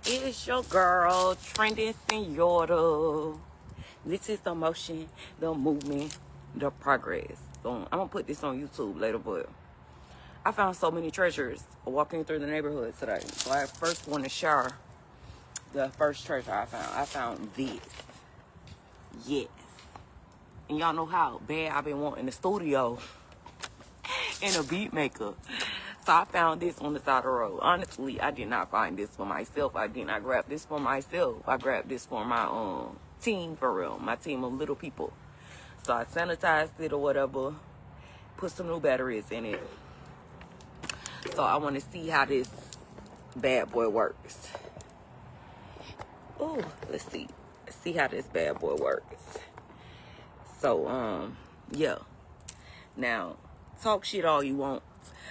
It's your girl, Trending Señora. This is the motion, the movement, the progress. So I'm gonna put this on YouTube later, but I found so many treasures walking through the neighborhood today. So I first want to share the first treasure I found. I found this. Yes. And y'all know how bad I've been wanting the studio and a beat maker. So I found this on the side of the road. Honestly, I did not find this for myself. I did not grab this for myself. I grabbed this for my team, for real. My team of little people. So I sanitized it or whatever. Put some new batteries in it. So I want to see how this bad boy works. Oh, let's see. Let's see how this bad boy works. So, yeah. Now, talk shit all you want.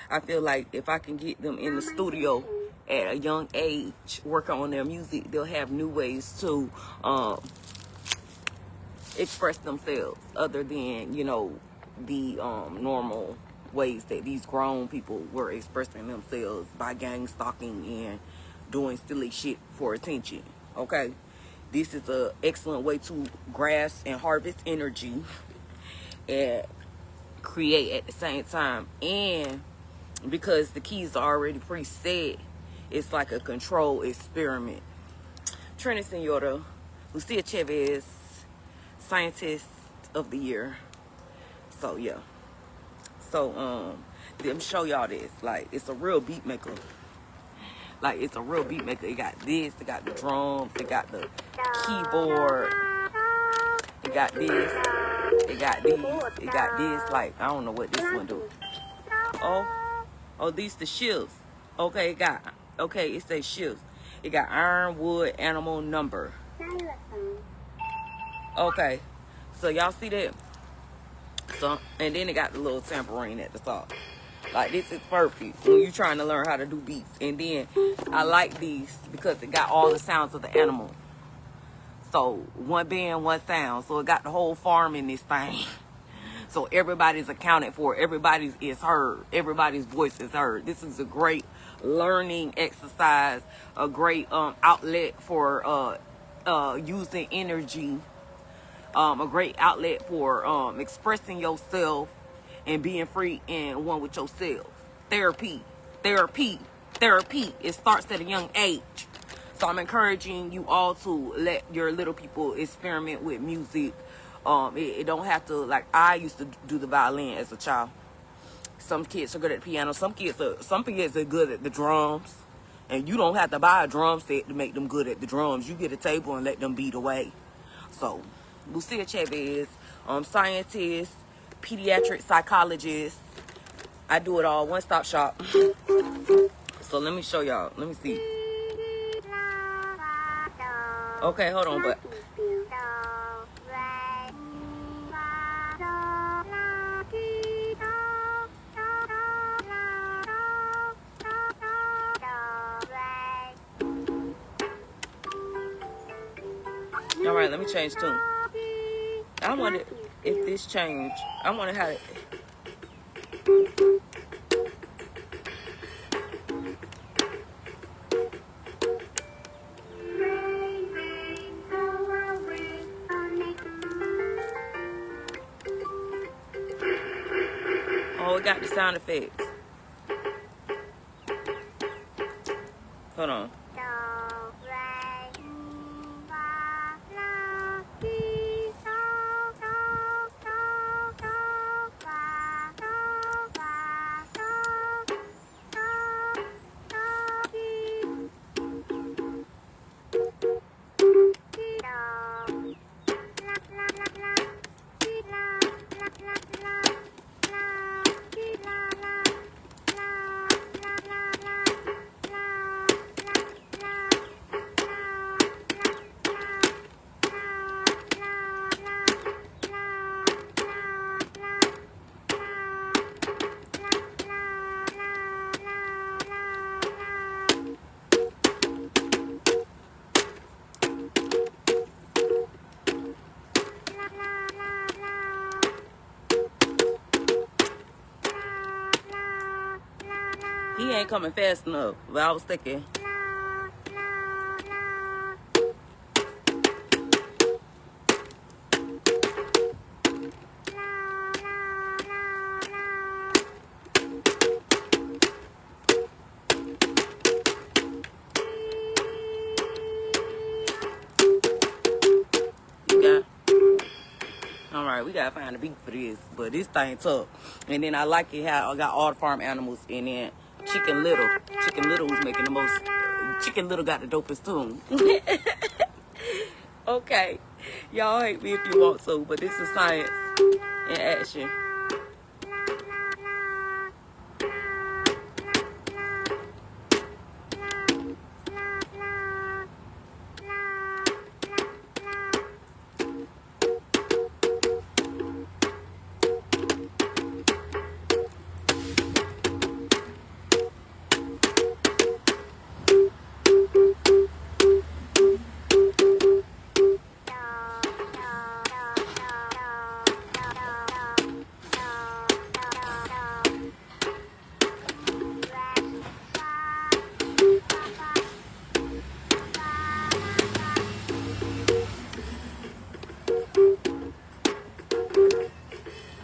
I feel like if I can get them in the studio at a young age, work on their music, they'll have new ways to express themselves other than, you know, the normal ways that these grown people were expressing themselves by gang stalking and doing silly shit for attention. Okay? This is an excellent way to grasp and harvest energy and create at the same time. And because the keys are already preset, it's like a controlled experiment. Trending Señora, Lucia Chavez, Scientist of the Year. So yeah. So let me show y'all this. Like, it's a real beat maker. Like, it's a real beat maker. It got this, it got the drums, it got the keyboard, it got this, it got these, it got this. Like, I don't know what this one do. Oh, these the shifts. Okay, it says shifts. It got iron, wood, animal, number. Okay, so y'all see that? So, and then it got the little tambourine at the top. Like, this is perfect when you're trying to learn how to do beats. And then I like these because it got all the sounds of the animal. So one band, one sound. So it got the whole farm in this thing. So everybody's accounted for. Everybody's is heard. Everybody's voice is heard. This is a great learning exercise. A great outlet for using energy. A great outlet for expressing yourself and being free and one with yourself. Therapy. It starts at a young age. So I'm encouraging you all to let your little people experiment with music. It don't have to, like, I used to do the violin as a child. Some kids are good at the piano. Some kids are good at the drums. And you don't have to buy a drum set to make them good at the drums. You get a table and let them beat away. So, Lucia Chavez, scientist, pediatric psychologist. I do it all, one-stop shop. So let me show y'all. Let me see. Okay, hold on, but all right, let me change tune. I wonder if this changed. I wonder how it. Oh, it got the sound effects. Hold on. He ain't coming fast enough, but I was thinking. right, we gotta find a beat for this, but this thing tough. And then I like it how I got all the farm animals, and then Chicken Little. Chicken Little was making the most. Chicken Little got the dopest tune. Okay, y'all hate me if you want to, but this is science in action.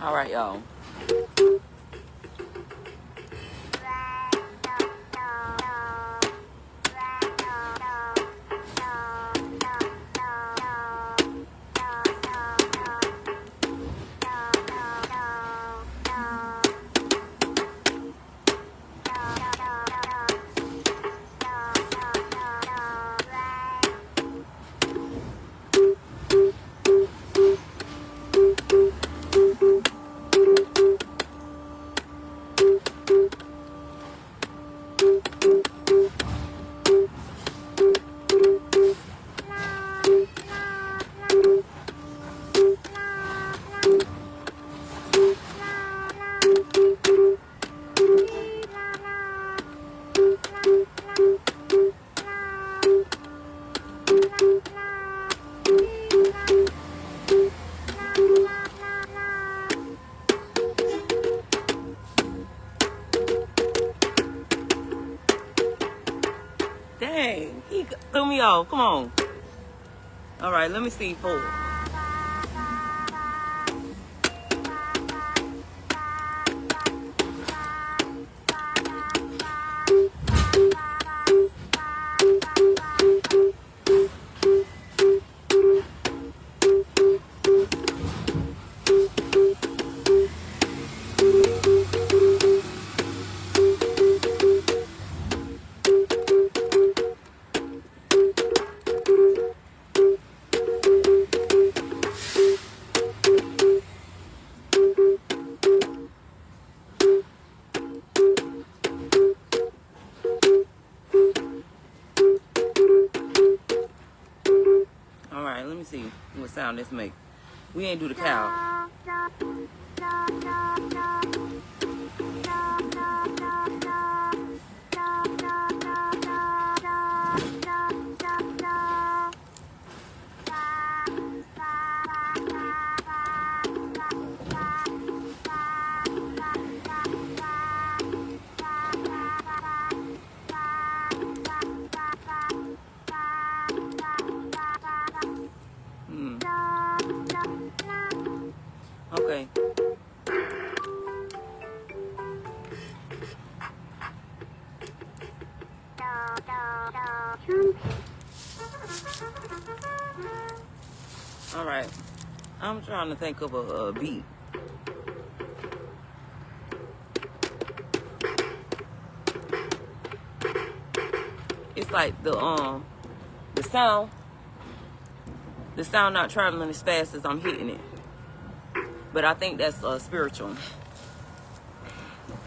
All right, y'all. Dang, he threw me off. Come on. All right, let me see 4. All right, let me see what sound this make. We ain't do the cow. Okay. All right. I'm trying to think of a beat. It's like the sound not traveling as fast as I'm hitting it. But I think that's spiritual.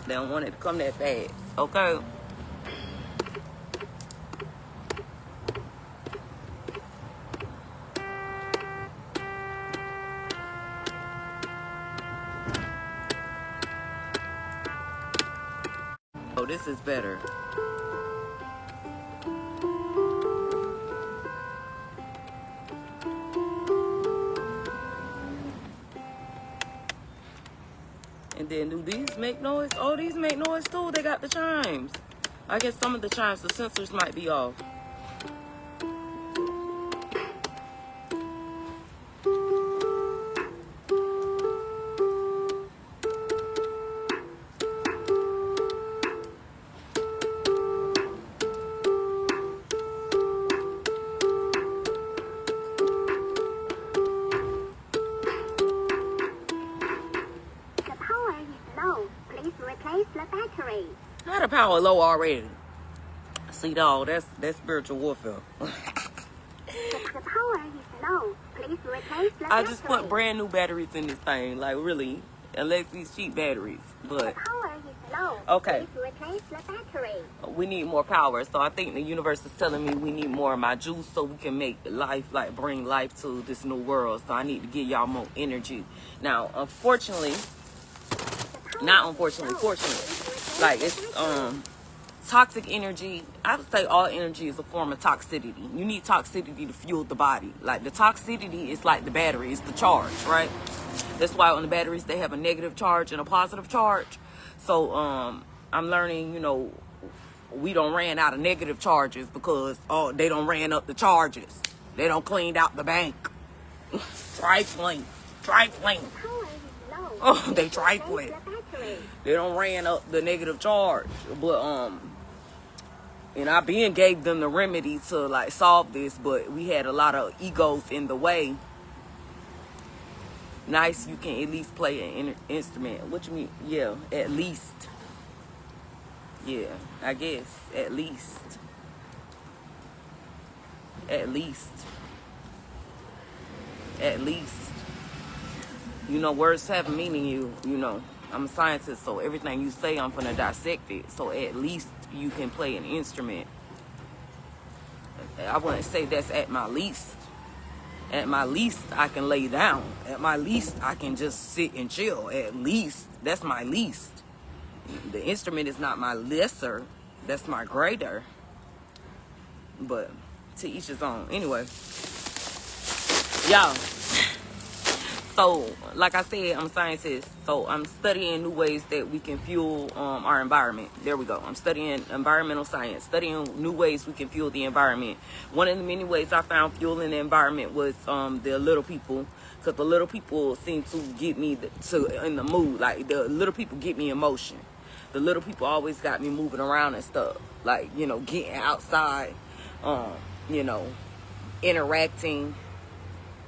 They don't want it to come that fast. Okay. Oh, this is better. And then do these make noise? Oh, these make noise too. They got the chimes. I guess some of the chimes, the sensors might be off. power low already. See, dog, that's spiritual warfare. The power is low. Please replace the I just battery. put brand new batteries in this thing, like really, unless these cheap batteries. The But power is low. okay, Please replace the battery. we need more power. So I think the universe is telling me we need more of my juice so we can make life, like bring life to this new world. So I need to give y'all more energy. Now, unfortunately, not unfortunately, fortunately, like it's toxic energy. I would say all energy is a form of toxicity. You need toxicity to fuel the body. Like the toxicity is like the battery, it's the charge, right? That's why on the batteries they have a negative charge and a positive charge. So I'm learning, you know, we don't ran out of negative charges because they don't ran up the charges. They don't cleaned out the bank. Trifling. Oh, they trifling. They don't ran up the negative charge. But and I been gave them the remedy to like solve this, but we had a lot of egos in the way. Nice, you can at least play an instrument. What you mean? Yeah, at least. Yeah, I guess at least. At least. At least. You know, words have meaning. You know, I'm a scientist, so everything you say, I'm gonna dissect it. So at least you can play an instrument. I wouldn't say that's at my least. At my least, I can lay down. At my least, I can just sit and chill. At least, that's my least. The instrument is not my lesser. That's my greater. But to each his own. Anyway, y'all. So, like I said, I'm a scientist. So, I'm studying new ways that we can fuel our environment. There we go. I'm studying environmental science, studying new ways we can fuel the environment. One of the many ways I found fueling the environment was the little people. Because the little people seem to get me in the mood. Like, the little people get me emotion. The little people always got me moving around and stuff. Like, you know, getting outside, you know, interacting.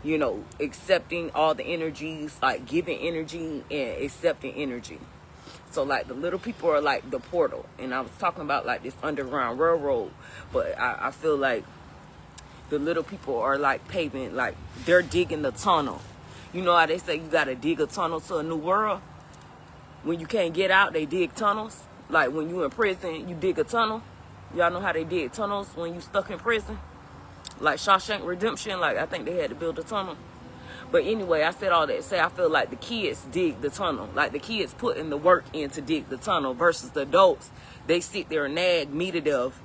You know, accepting all the energies, like giving energy and accepting energy. So like the little people are like the portal. And I was talking about like this underground railroad, but I feel like the little people are like paving, like they're digging the tunnel. You know how they say you gotta dig a tunnel to a new world? When you can't get out, they dig tunnels. Like when you in prison, you dig a tunnel. Y'all know how they dig tunnels when you stuck in prison? Like Shawshank Redemption, like I think they had to build a tunnel. But anyway, I said all that to say I feel like the kids dig the tunnel. Like the kids put in the work in to dig the tunnel versus the adults. They sit there and nag me to death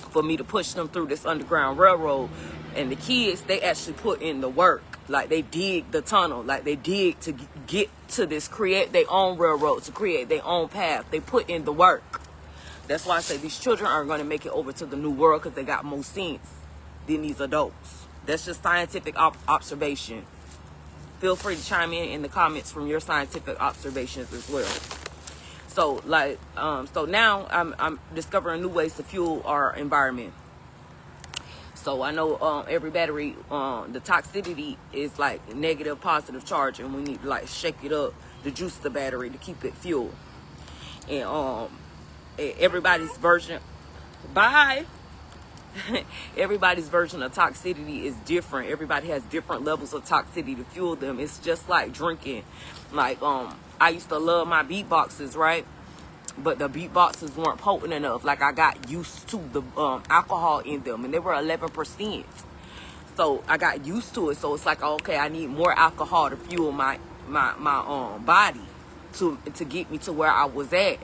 for me to push them through this underground railroad. And the kids, they actually put in the work. Like they dig the tunnel. Like they dig to get to this, create their own railroad, to create their own path. They put in the work. That's why I say these children aren't going to make it over to the new world because they got more sense than these adults. That's just scientific observation. Feel free to chime in the comments from your scientific observations as well. So like, so now I'm discovering new ways to fuel our environment. So I know every battery, the toxicity is like negative, positive charge, and we need to like shake it up to juice the battery to keep it fueled. And everybody's version, bye. Everybody's version of toxicity is different. Everybody has different levels of toxicity to fuel them. It's just like drinking. Like I used to love my beatboxes, right? But the beatboxes weren't potent enough. Like I got used to the alcohol in them, and they were 11%. So I got used to it. So it's like, okay, I need more alcohol to fuel my body to get me to where I was at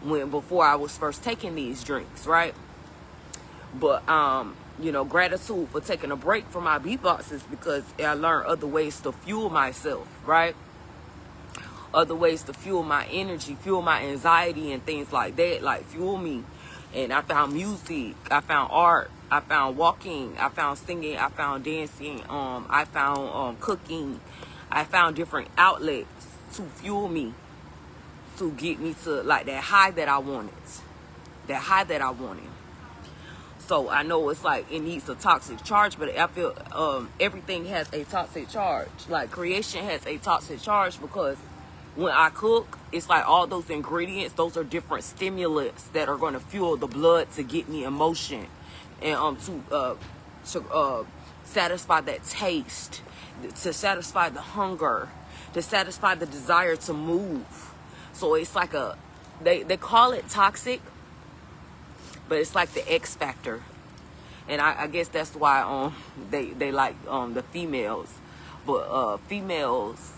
before I was first taking these drinks, right? But, you know, gratitude for taking a break from my beatboxes because I learned other ways to fuel myself, right? Other ways to fuel my energy, fuel my anxiety and things like that, like fuel me. And I found music, I found art, I found walking, I found singing, I found dancing, I found cooking. I found different outlets to fuel me, to get me to like that high that I wanted, that high that I wanted. So I know it's like it needs a toxic charge, but I feel everything has a toxic charge. Like creation has a toxic charge because when I cook, it's like all those ingredients, those are different stimulants that are going to fuel the blood to get me emotion, and to satisfy that taste, to satisfy the hunger, to satisfy the desire to move. So it's like they call it toxic, but it's like the X factor. And I guess that's why they like the females. But females,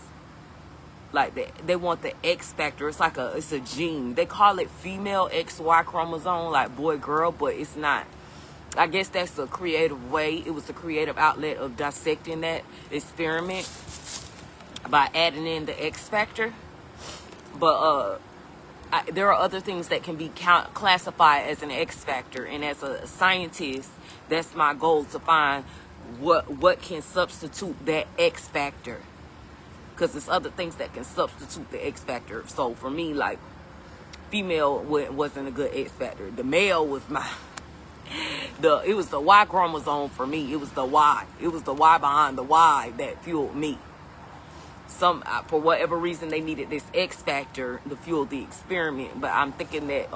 like they want the X factor. It's like it's a gene. They call it female XY chromosome, like boy girl, but it's not. I guess that's a creative way. It was a creative outlet of dissecting that experiment by adding in the X factor. But there are other things that can be classified as an X factor, and as a scientist, that's my goal, to find what can substitute that X factor, because there's other things that can substitute the X factor. So for me, like, female wasn't a good X factor. The male was it was the Y chromosome for me. It was the Y. It was the Y behind the Y that fueled me. For whatever reason, they needed this X factor to fuel the experiment. But I'm thinking that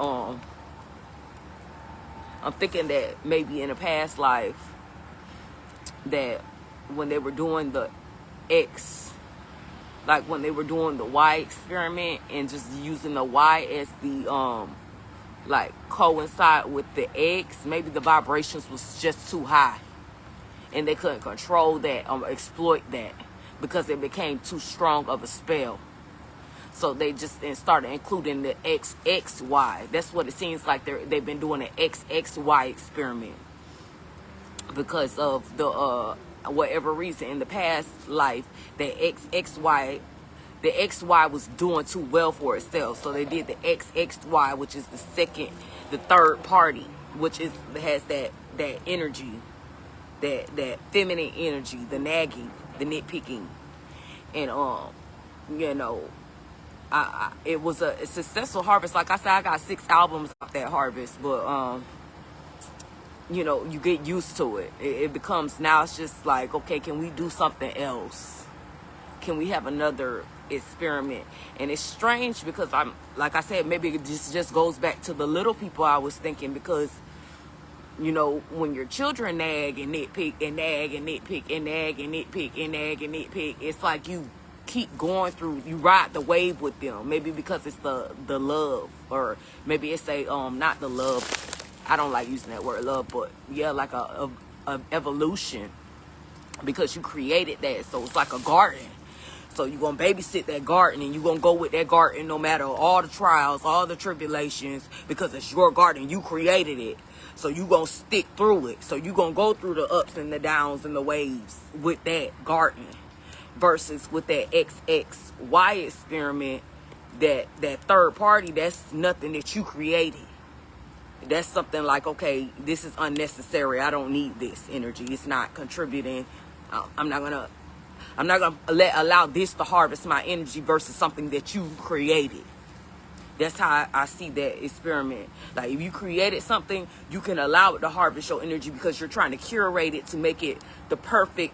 maybe in a past life, that when they were doing the X, like when they were doing the Y experiment and just using the Y as the like coincide with the X, maybe the vibrations was just too high and they couldn't control that, exploit that, because it became too strong of a spell. So they just started including the XXY. That's what it seems like they've been doing an XXY experiment, because of the whatever reason in the past life, the XY was doing too well for itself. So they did the XXY, which is the third party, which has that energy, that feminine energy, the nagging, the nitpicking, and you know, it was a successful harvest. Like I said, I got 6 albums off that harvest, but you know, you get used to it. It becomes, now it's just like, okay, can we do something else? Can we have another experiment? And it's strange because like I said, maybe it just goes back to the little people I was thinking, because, you know, when your children nag and nitpick and nag and nitpick and nag and nitpick and nag and nitpick, it's like you keep going through, you ride the wave with them. Maybe because it's the love, or maybe it's not the love. I don't like using that word love, but yeah, like a evolution, because you created that. So it's like a garden. So you're going to babysit that garden, and you're going to go with that garden no matter all the trials, all the tribulations, because it's your garden. You created it. So you're going to stick through it. So you're going to go through the ups and the downs and the waves with that garden, versus with that XXY experiment, that third party, that's nothing that you created. That's something like, okay, this is unnecessary. I don't need this energy. It's not contributing. I'm not gonna allow this to harvest my energy, versus something that you created. That's how I see that experiment. Like, if you created something, you can allow it to harvest your energy, because you're trying to curate it to make it the perfect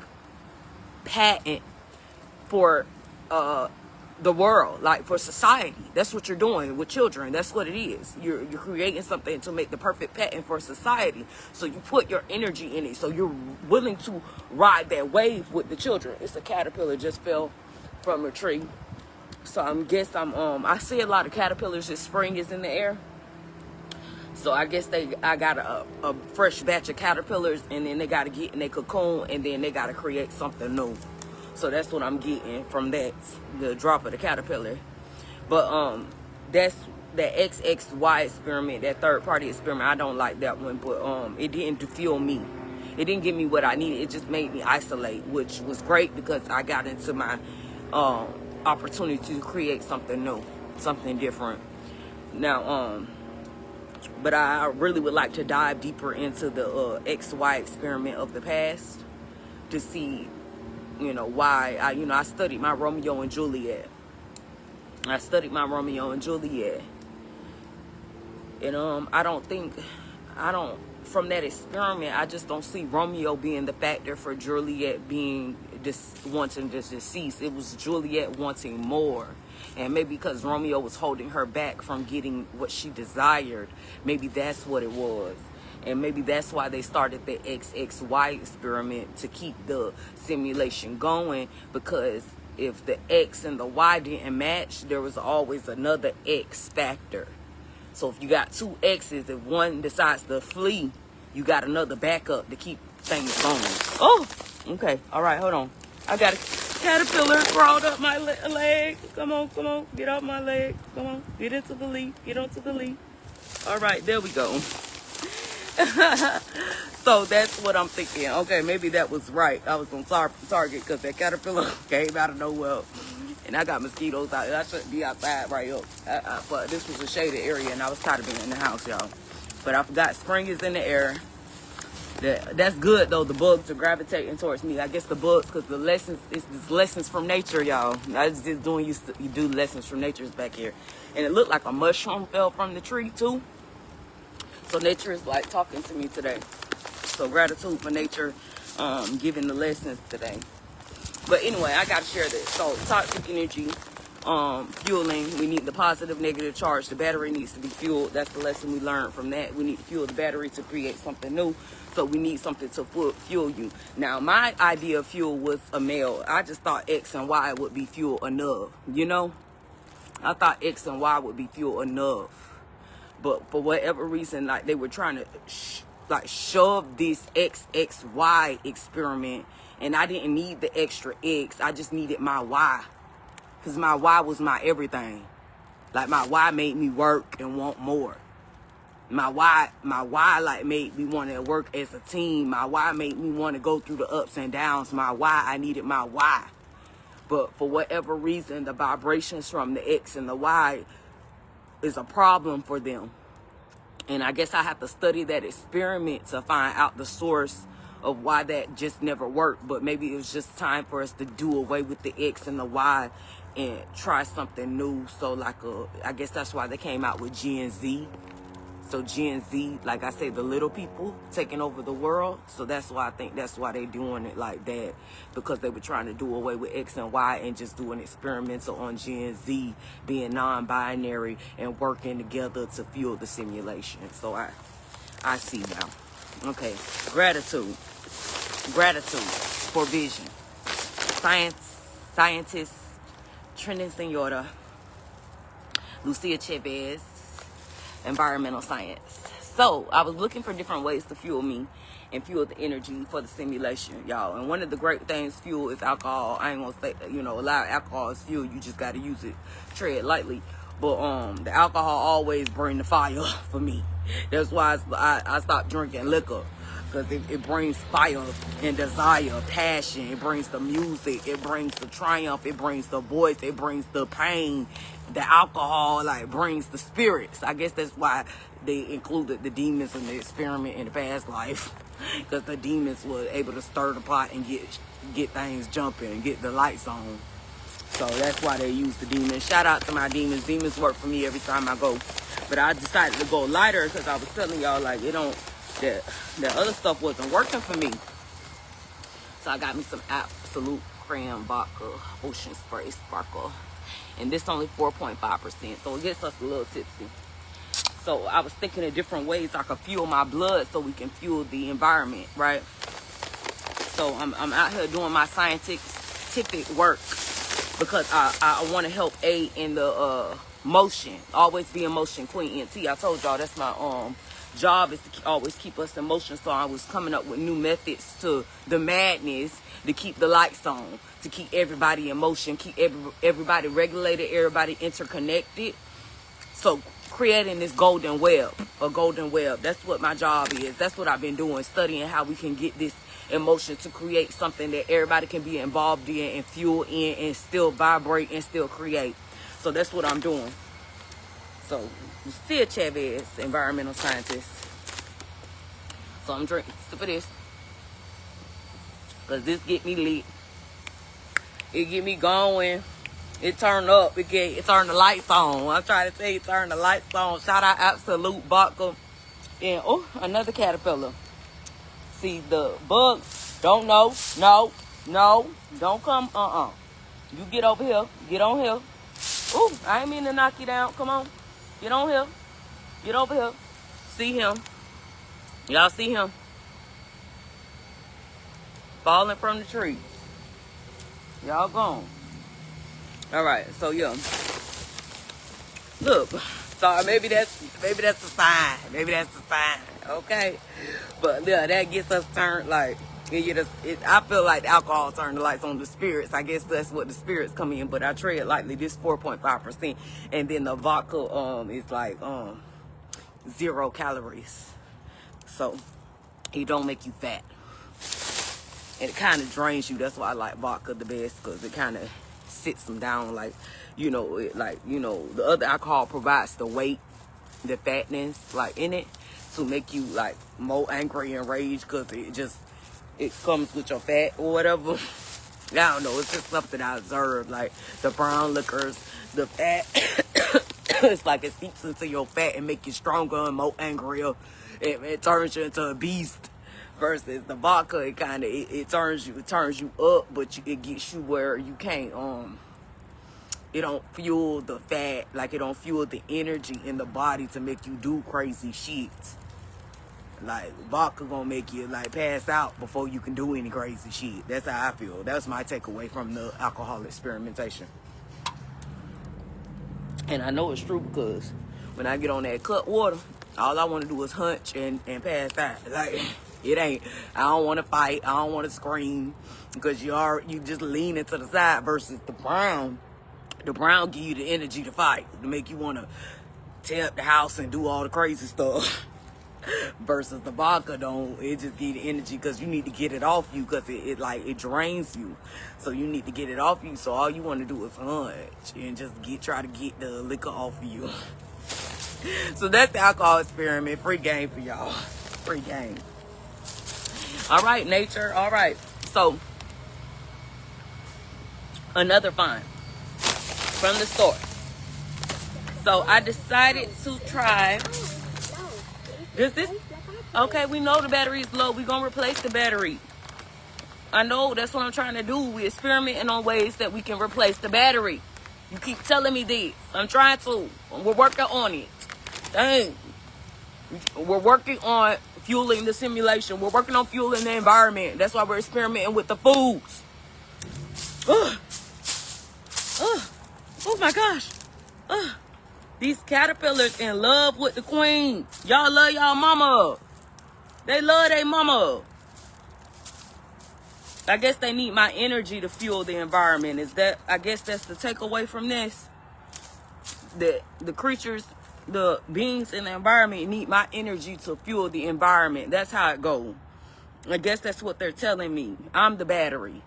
patent for the world, like for society. That's what you're doing with children. That's what it is. You're creating something to make the perfect patent for society. So you put your energy in it. So you're willing to ride that wave with the children. It's a caterpillar just fell from a tree. So I see a lot of caterpillars as spring is in the air. So I guess I got a fresh batch of caterpillars, and then they got to get in their cocoon, and then they got to create something new. So that's what I'm getting from that, the drop of the caterpillar. But that's that XXY experiment, that third party experiment. I don't like that one, but it didn't fuel me. It didn't give me what I needed. It just made me isolate, which was great, because I got into my opportunity to create something new, something different. Now, but I really would like to dive deeper into the XY experiment of the past, to see, you know, why I studied my Romeo and Juliet. And from that experiment, I just don't see Romeo being the factor for Juliet being wanting to decease. It was Juliet wanting more. And maybe because Romeo was holding her back from getting what she desired, maybe that's what it was. And maybe that's why they started the XXY experiment, to keep the simulation going, because if the X and the Y didn't match, there was always another X factor. So if you got two X's, if one decides to flee, you got another backup to keep things going. Oh, okay. All right, hold on. I got a caterpillar crawled up my leg. Come on, come on. Get off my leg. Come on. Get into the leaf. Get onto the leaf. All right, there we go. So that's what I'm thinking. Okay, maybe that was right. I was on target because that caterpillar came out of nowhere. And I got mosquitoes out. I shouldn't be outside right up. But this was a shaded area, and I was tired of being in the house, y'all. But I forgot spring is in the air. That's good, though. The bugs are gravitating towards me. I guess the bugs, because the lessons, it's lessons from nature, y'all. I was just doing, you do lessons from nature back here. And it looked like a mushroom fell from the tree, too. So nature is like talking to me today. So gratitude for nature giving the lessons today. But anyway, I got to share this. So toxic energy, fueling. We need the positive, negative charge. The battery needs to be fueled. That's the lesson we learned from that. We need to fuel the battery to create something new. So we need something to fuel you. Now, my idea of fuel was a male. I just thought X and Y would be fuel enough. You know? I thought X and Y would be fuel enough. But for whatever reason, like they were trying to shove this XXY experiment. And I didn't need the extra X. I just needed my Y. Because my Y was my everything. Like my Y made me work and want more. My Y like made me want to work as a team. My Y made me want to go through the ups and downs. My Y, I needed my Y. But for whatever reason, the vibrations from the X and the Y is a problem for them. And I guess I have to study that experiment to find out the source of why that just never worked. But maybe it was just time for us to do away with the X and the Y and try something new. So like I guess that's why they came out with Gen Z. So Gen Z, like I say, the little people taking over the world. So that's why I think that's why they doing it like that. Because they were trying to do away with X and Y and just doing experimental on Gen Z, being non-binary and working together to fuel the simulation. So I see now. Okay, gratitude. Gratitude for vision. Scientist, Trending Señora, Lucia Chavez, environmental science. So I was looking for different ways to fuel me and fuel the energy for the simulation, y'all. And one of the great things fuel is alcohol. I ain't gonna say, a lot of alcohol is fuel. You just gotta use it, tread lightly. But the alcohol always bring the fire for me. That's why I stopped drinking liquor. Because it brings fire and desire, passion. It brings the music. It brings the triumph. It brings the voice. It brings the pain. The alcohol, brings the spirits. I guess that's why they included the demons in the experiment in the past life. Because the demons were able to stir the pot and get things jumping and get the lights on. So that's why they use the demons. Shout out to my demons. Demons work for me every time I go. But I decided to go lighter because I was telling y'all, the other stuff wasn't working for me. So I got me some Absolute Cran Vodka Ocean Spray Sparkle. And this only 4.5%. So it gets us a little tipsy. So I was thinking of different ways I could fuel my blood so we can fuel the environment, right? So I'm out here doing my scientific work because I want to help aid in the motion. Always be in motion, Queen NT. I told y'all that's my job is to always keep us in motion. So I was coming up with new methods to the madness to keep the lights on, to keep everybody in motion, keep everybody regulated, everybody interconnected. So creating this golden web, that's what my job is. That's what I've been doing, studying how we can get this emotion to create something that everybody can be involved in and fuel in and still vibrate and still create. So that's what I'm doing. So Lucia Chavez, environmental scientist. So I'm drinking sip of this because this get me lit. It get me going. It turn up. It turn the lights on. I'm trying to tell you, turn the lights on. Shout out Absolute Vodka. And another caterpillar. See, the bugs don't know. No, No, don't come. You get over here. Get on here. Ooh, I ain't mean to knock you down. Come on. Get on here. Get over here. See him. Y'all see him? Falling from the tree. Y'all gone. All right, so yeah. Look, sorry, maybe that's a sign. Maybe that's a sign. Okay, but yeah, that gets us turned like I feel like the alcohol turned the lights on the spirits. I guess that's what the spirits come in. But I tread lightly. This 4.5%, and then the vodka is like 0 calories, so it don't make you fat. And it kind of drains you. That's why I like vodka the best, because it kind of sits them down. Like, the other alcohol provides the weight, the fatness, like, in it, to make you, like, more angry and rage, because it comes with your fat or whatever. I don't know. It's just something I observed. Like, the brown liquors, the fat, it's like it seeps into your fat and make you stronger and more angrier. It turns you into a beast. Versus the vodka, it turns you up, but it gets you where you can't it don't fuel the fat, like it don't fuel the energy in the body to make you do crazy shit. Like vodka gonna make you like pass out before you can do any crazy shit. That's how I feel. That's my takeaway from the alcohol experimentation. And I know it's true, because when I get on that cut water, all I want to do is hunch and pass out. Like, it ain't, I don't want to fight. I don't want to scream, because you just lean into the side. Versus the brown. The brown give you the energy to fight, to make you want to tear up the house and do all the crazy stuff. Versus the vodka don't. It just give you the energy, because you need to get it off you, because it drains you. So you need to get it off you. So all you want to do is hunch and just try to get the liquor off of you. So that's the alcohol experiment. Free game for y'all. Free game. All right, nature. All right. So another find from the store. So I decided to try. Okay, we know the battery is low. We're going to replace the battery. I know, that's what I'm trying to do. We're experimenting on ways that we can replace the battery. You keep telling me this. I'm trying to. We're working on it. Dang. We're working on fueling the simulation. We're working on fueling the environment. That's why we're experimenting with the foods. Oh my gosh. These caterpillars in love with the queen. Y'all love y'all mama. They love their mama. I guess they need my energy to fuel the environment. I guess that's the takeaway from this. The creatures, the beings in the environment need my energy to fuel the environment. That's how it goes. I guess that's what they're telling me. I'm the battery.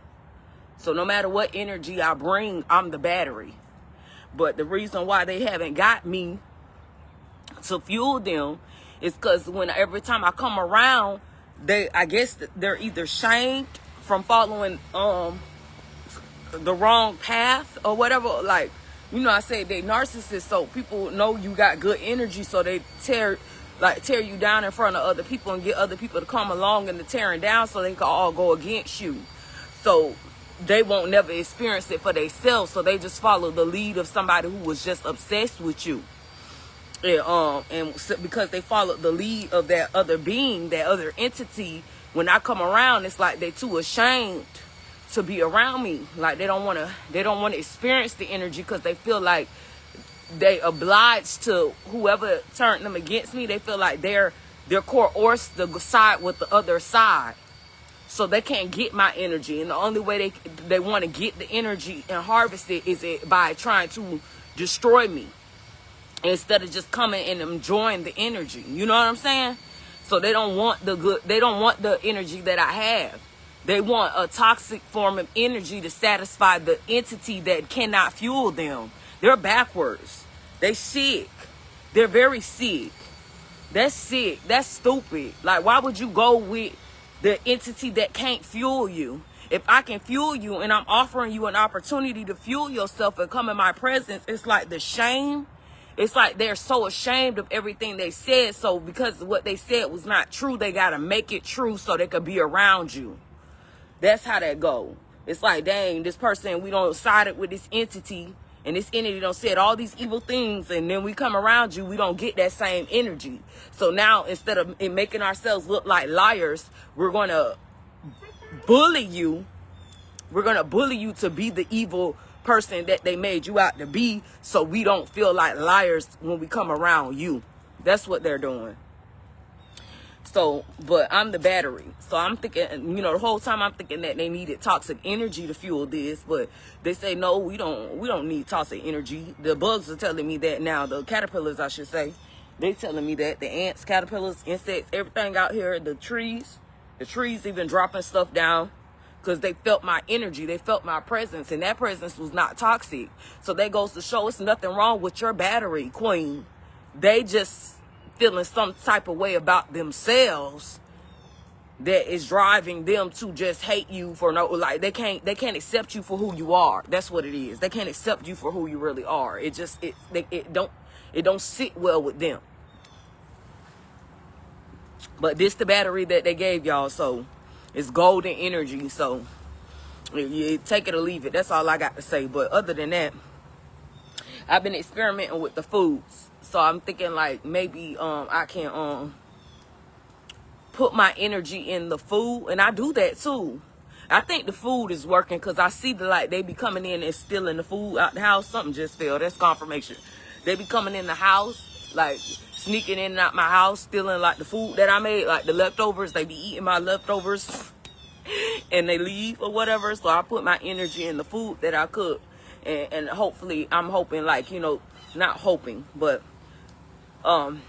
So no matter what energy I bring, I'm the battery. But the reason why they haven't got me to fuel them is because every time I come around, I guess they're either shamed from following the wrong path or whatever. Like, I say they narcissists, so people know you got good energy, so they tear you down in front of other people and get other people to come along and the tearing down, so they can all go against you. So they won't never experience it for themselves, so they just follow the lead of somebody who was just obsessed with you. And because they followed the lead of that other being, that other entity, when I come around, it's like they too ashamed to be around me. Like they don't want to experience the energy, because they feel like they obliged to whoever turned them against me. They feel like they're coerced to side with the other side. So they can't get my energy. And the only way they want to get the energy and harvest it is by trying to destroy me, instead of just coming and enjoying the energy. You know what I'm saying? So they don't want the energy that I have. They want a toxic form of energy to satisfy the entity that cannot fuel them. They're backwards. They sick. They're very sick. That's sick. That's stupid. Like, why would you go with the entity that can't fuel you? If I can fuel you and I'm offering you an opportunity to fuel yourself and come in my presence, it's like the shame. It's like they're so ashamed of everything they said. So because what they said was not true, they got to make it true so they could be around you. That's how that go. It's like, dang, this person, we don't sided with this entity, and this entity don't said all these evil things, and then we come around you, we don't get that same energy. So now, instead of it making ourselves look like liars, we're going to bully you. We're going to bully you to be the evil person that they made you out to be, so we don't feel like liars when we come around you. That's what they're doing. So, but I'm the battery. So I'm thinking, you know, the whole time I'm thinking that they needed toxic energy to fuel this, but they say, no, we don't need toxic energy. The bugs are telling me that now, the caterpillars, I should say, they telling me that the ants, caterpillars, insects, everything out here, the trees even dropping stuff down because they felt my energy. They felt my presence, and that presence was not toxic. So that goes to show it's nothing wrong with your battery, queen. They just feeling some type of way about themselves that is driving them to just hate you for no, like they can't accept you for who you are. That's what it is. They can't accept you for who you really are. It just it don't sit well with them. But this the battery that they gave y'all, so it's golden energy. So you take it or leave it. That's all I got to say. But other than that, I've been experimenting with the foods. So I'm thinking like maybe I can put my energy in the food, and I do that too. I think the food is working because I see like they be coming in and stealing the food out the house. Something just fell. That's confirmation. They be coming in the house, like sneaking in and out my house, stealing like the food that I made, like the leftovers. They be eating my leftovers and they leave or whatever. So I put my energy in the food that I cook, and hopefully I'm hoping, like, you know, not hoping, but I'm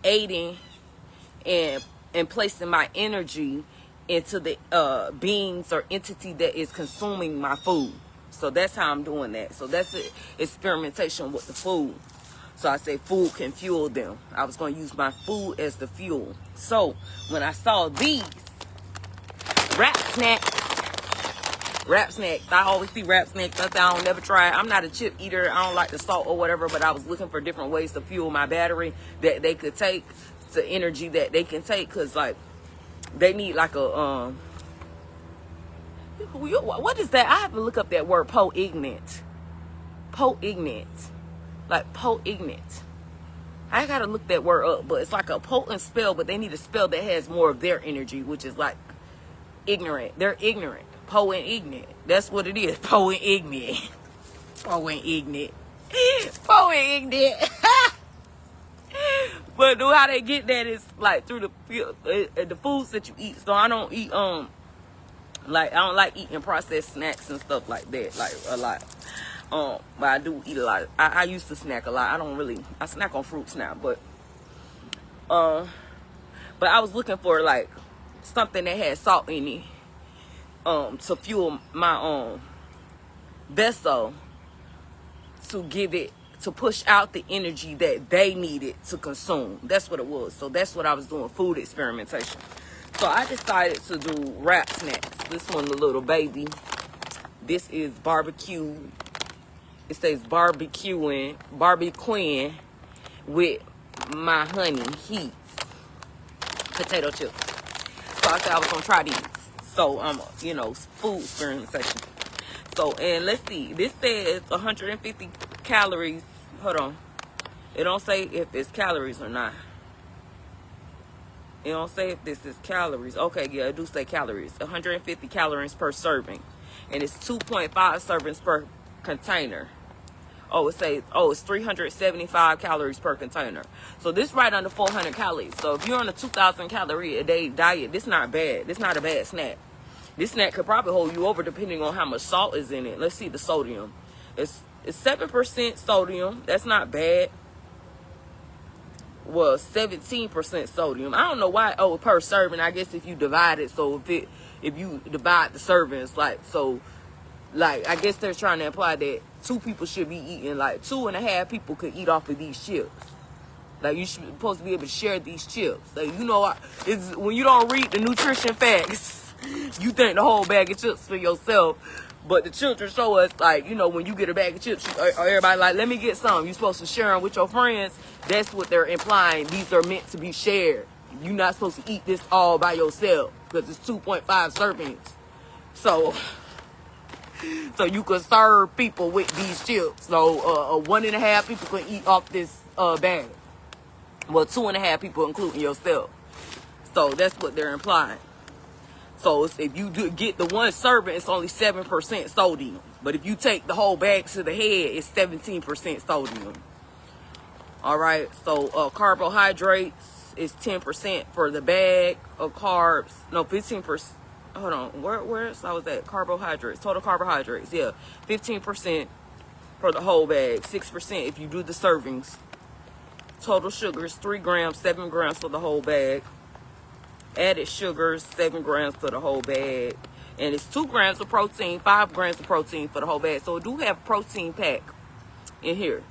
aiding and placing my energy into the beings or entity that is consuming my food. So that's how I'm doing that. So that's it. Experimentation with the food. So I say food can fuel them. I was going to use my food as the fuel. So when I saw these wrap snacks, I always see wrap snacks. I don't never try it. I'm not a chip eater. I don't like the salt or whatever, but I was looking for different ways to fuel my battery that they could take, to energy that they can take, because like they need like a what is that? I have to look up that word, poignant. Like poignant. I gotta look that word up, but it's like a potent spell, but they need a spell that has more of their energy, which is like ignorant. They're ignorant. Poignant. That's what it is. Poignant. Poignant. But how they get that is like through the foods that you eat. So I don't eat like I don't like eating processed snacks and stuff like that, like a lot. But I do eat a lot. I used to snack a lot. I snack on fruits now, but I was looking for like something that had salt in it, to fuel my vessel, to push out the energy that they needed to consume. That's what it was. So that's what I was doing, food experimentation. So I decided to do wrap snacks. This one, the little baby. This is barbecue. It says barbecuing with my honey heat potato chips. So I said I was gonna try these. So you know, food experimentation. So, and let's see. This says 150 calories. Hold on. It don't say if it's calories or not. It don't say if this is calories. Okay, yeah, it do say calories. 150 calories per serving. And it's 2.5 servings per container. It's 375 calories per container. So this right under 400 calories. So if you're on a 2,000 calorie a day diet, this not bad. This not a bad snack. This snack could probably hold you over depending on how much salt is in it. Let's see the sodium. It's 7% sodium. That's not bad. Well, 17% sodium. I don't know why. Per serving. I guess if you divide it, so if you divide the servings, I guess they're trying to imply that 2 people should be eating, like 2.5 people could eat off of these chips. Like you should supposed to be able to share these chips. Like, you know, it's when you don't read the nutrition facts, you think the whole bag of chips for yourself. But the children show us, like, you know, when you get a bag of chips, everybody like, let me get some. You're supposed to share them with your friends. That's what they're implying. These are meant to be shared. You're not supposed to eat this all by yourself because it's 2.5 servings. So you can serve people with these chips. So 1.5 people can eat off this bag. Well, 2.5 people, including yourself. So that's what they're implying. So if you get the one serving, it's only 7% sodium. But if you take the whole bag to the head, it's 17% sodium. All right. So carbohydrates is 10% for the bag of carbs. No, 15%. Hold on. Where else I was at? Carbohydrates. Total carbohydrates. Yeah. 15% for the whole bag. 6% if you do the servings. Total sugars, 3 grams, 7 grams for the whole bag. Added sugars, 7 grams for the whole bag. And it's 2 grams of protein, 5 grams of protein for the whole bag. So it do have protein pack in here.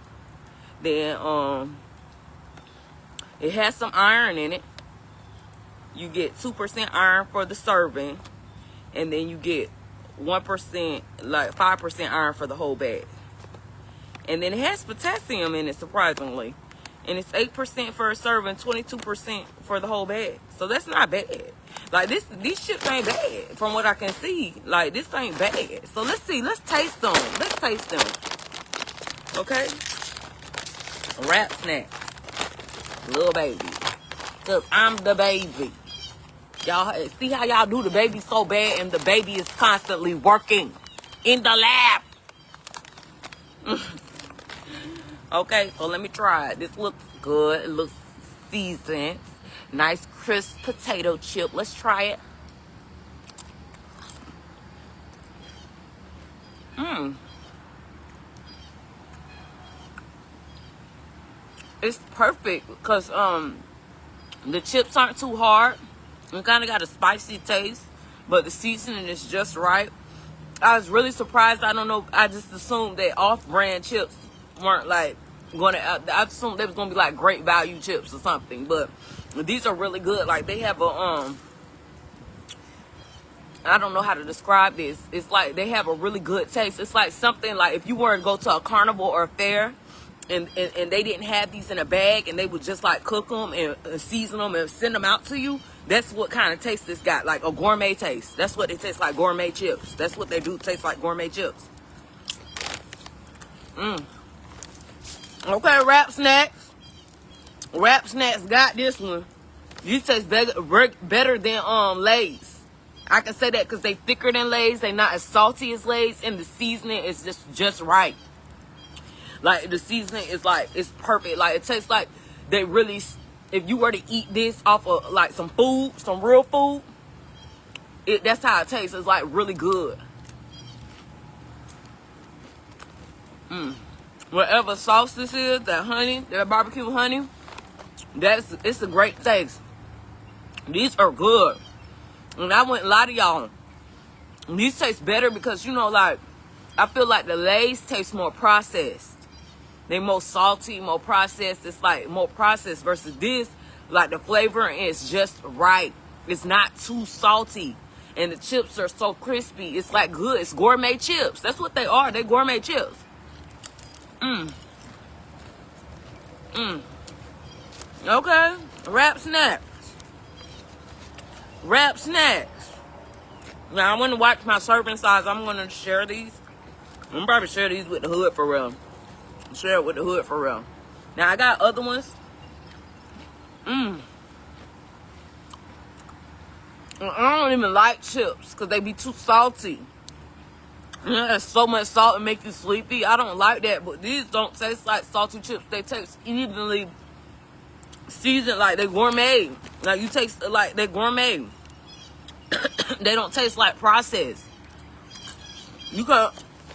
Then it has some iron in it. You get 2% iron for the serving. And then you get 1%, like 5% iron for the whole bag. And then it has potassium in it, surprisingly. And it's 8% for a serving, 22% for the whole bag. So that's not bad. Like these chips ain't bad from what I can see. Like this ain't bad. So let's see. Let's taste them. Let's taste them. Okay. Wrap snacks. Little baby. Cause I'm the baby. Y'all see how y'all do the baby so bad and the baby is constantly working in the lab. Okay, so let me try it. This looks good. It looks seasoned. Nice crisp potato chip. Let's try it. It's perfect because the chips aren't too hard. It kind of got a spicy taste, but the seasoning is just right. I was really surprised. I don't know. I just assumed that off-brand chips weren't like gonna. I assumed they was gonna be like great value chips or something, but these are really good. Like they have a I don't know how to describe this. It's like they have a really good taste. It's like something like if you were to go to a carnival or a fair and they didn't have these in a bag and they would just like cook them and season them and send them out to you. That's what kind of taste this got, like a gourmet taste. That's what it tastes like, gourmet chips. That's what they do, taste like gourmet chips. Okay, Wrap Snacks. Wrap Snacks got this one. These taste better than Lay's. I can say that because they thicker than Lay's. They not as salty as Lay's, and the seasoning is just right. Like the seasoning is like, it's perfect. Like it tastes like they really, if you were to eat this off of like some food, some real food, that's how it tastes. It's like really good. Whatever sauce this is, that honey, that barbecue honey, it's a great taste. These are good. And I wouldn't lie to y'all. These taste better because, you know, like, I feel like the Lay's taste more processed. They more salty, more processed. It's like more processed versus this. Like the flavor is just right. It's not too salty. And the chips are so crispy. It's like good. It's gourmet chips. That's what they are. They're gourmet chips. Okay. Wrap Snacks. Wrap Snacks. Now, I want to watch my serving size. I'm going to share these. I'm going to probably share these with the hood for real. Share it with the hood for real. Now, I got other ones. I don't even like chips because they be too salty. There's so much salt and make you sleepy. I don't like that. But these don't taste like salty chips. They taste evenly seasoned, like they gourmet. Like you taste like they gourmet. They don't taste like processed. You can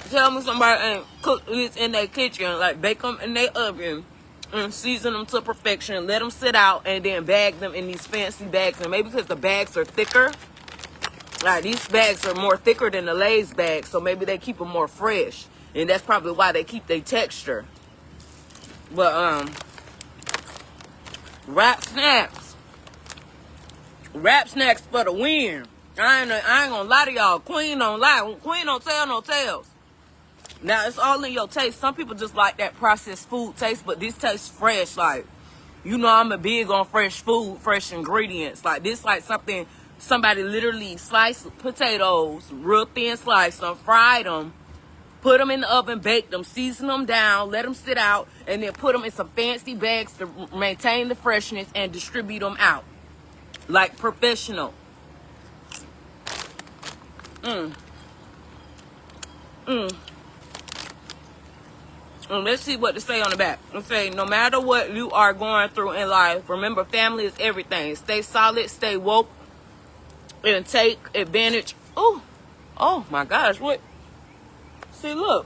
tell me somebody ain't cook these in their kitchen, like bake them in their oven and season them to perfection, let them sit out, and then bag them in these fancy bags. And maybe because the bags are thicker, like these bags are more thicker than the Lay's bags, so maybe they keep them more fresh, and that's probably why they keep their texture. But Wrap Snacks. Wrap Snacks for the win. I ain't gonna lie to y'all. Queen don't lie. Queen don't tell no tales. Now, it's all in your taste. Some people just like that processed food taste, but this tastes fresh. Like, You know I'm a big on fresh food, fresh ingredients. Like this, like something somebody literally sliced potatoes, real thin slice them, fried them, put them in the oven, bake them, season them down, let them sit out, and then put them in some fancy bags to maintain the freshness and distribute them out. Like professional. Let's see what to say on the back. Let's say, no matter what you are going through in life, remember family is everything. Stay solid, stay woke, and take advantage. Oh my gosh, what? See, look.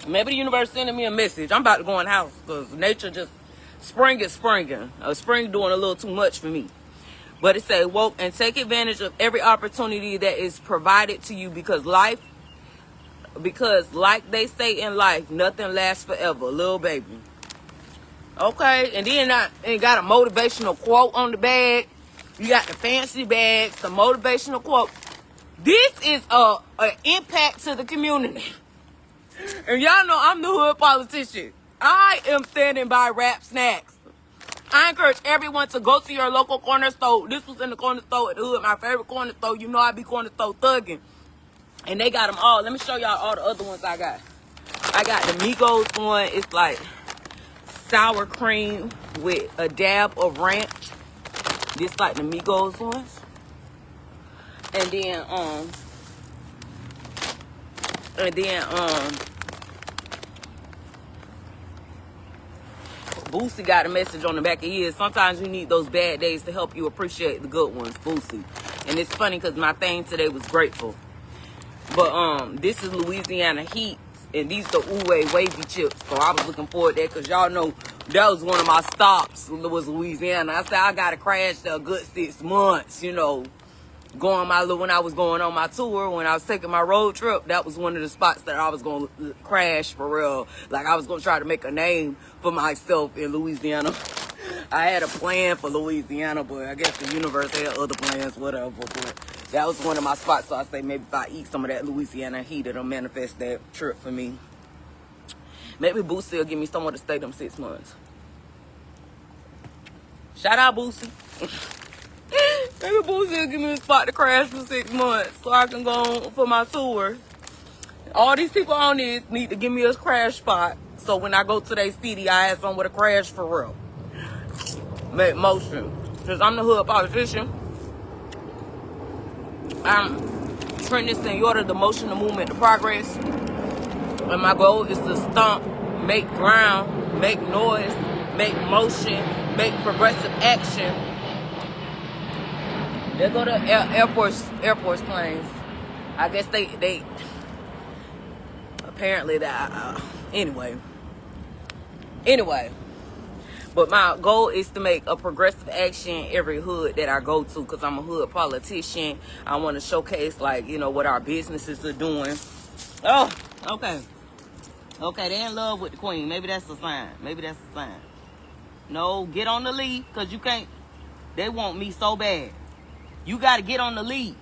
Maybe the universe sending me a message. I'm about to go in the house because nature just, spring is springing. Spring doing a little too much for me. But it say, woke and take advantage of every opportunity that is provided to you because like they say in life, nothing lasts forever, little baby. Okay, and then it got a motivational quote on the bag. You got the fancy bags, the motivational quote. This is an impact to the community. And y'all know I'm the hood politician. I am standing by Rap Snacks. I encourage everyone to go to your local corner store. This was in the corner store at the hood, my favorite corner store. You know I be corner store thugging. And they got them all. Let me show y'all all the other ones I got. I got the Migos one. It's like sour cream with a dab of ranch. This like the Migos ones. And then Boosie got a message on the back of his. Sometimes you need those bad days to help you appreciate the good ones, Boosie. And it's funny because my thing today was grateful. But this is Louisiana Heat, and these the Uwe wavy chips. So I was looking forward to that because y'all know that was one of my stops was Louisiana. I said I gotta crash there a good 6 months, you know. When I was going on my tour, when I was taking my road trip, that was one of the spots that I was going to crash for real. Like I was going to try to make a name for myself in Louisiana. I had a plan for Louisiana, but I guess the universe had other plans, whatever. But that was one of my spots. So I say maybe if I eat some of that Louisiana heat, it'll manifest that trip for me. Maybe Boosie will give me somewhere to stay them 6 months. Shout out Boosie. Maybe Boosie will give me a spot to crash for 6 months so I can go for my tour. All these people on this need to give me a crash spot so when I go to their city, I have somewhere to crash for real. Make motion. Because I'm the hood politician. I'm turning this Señora, the motion, the movement, the progress. And my goal is to stomp, make ground, make noise, make motion, make progressive action. They go to Air Force planes. I guess they apparently that anyway. But my goal is to make a progressive action every hood that I go to because I'm a hood politician. I want to showcase like, you know, what our businesses are doing. Oh, okay. Okay, they in love with the queen. Maybe that's a sign. No, get on the lead because you can't. They want me so bad. You got to get on the lead.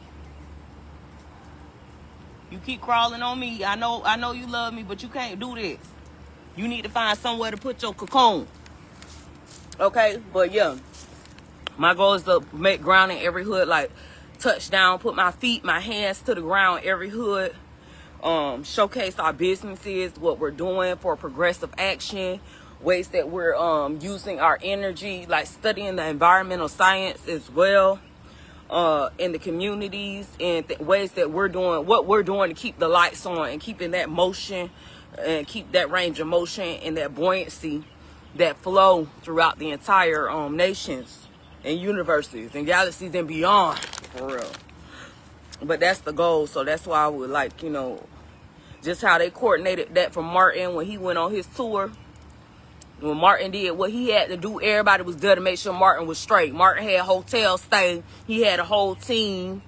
You keep crawling on me. I know you love me, but you can't do this. You need to find somewhere to put your cocoon. Okay? But yeah, my goal is to make ground in every hood, like touch down, put my feet, my hands to the ground, every hood. Showcase our businesses, what we're doing for progressive action, ways that we're using our energy, like studying the environmental science as well. In the communities and ways that we're doing what we're doing to keep the lights on and keeping that motion and keep that range of motion and that buoyancy, that flow throughout the entire nations and universes and galaxies and beyond, for real. But that's the goal. So that's why I would like, you know, just how they coordinated that for Martin when he went on his tour. When Martin did what he had to do, everybody was there to make sure Martin was straight. Martin had hotel stay. He had a whole team.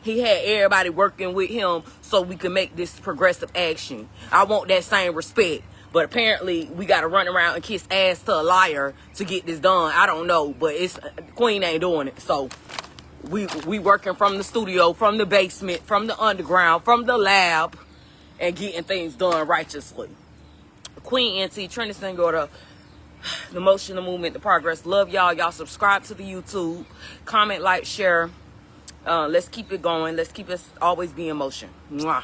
He had everybody working with him so we could make this progressive action. I want that same respect. But apparently, we got to run around and kiss ass to a liar to get this done. I don't know, but Queen ain't doing it. So we working from the studio, from the basement, from the underground, from the lab, and getting things done righteously. Queen NT, Trinity Señora, The motion, the movement, the progress. Love y'all. Y'all subscribe to the YouTube. Comment, like, share. Let's keep it going. Let's keep us always be in motion. Mwah.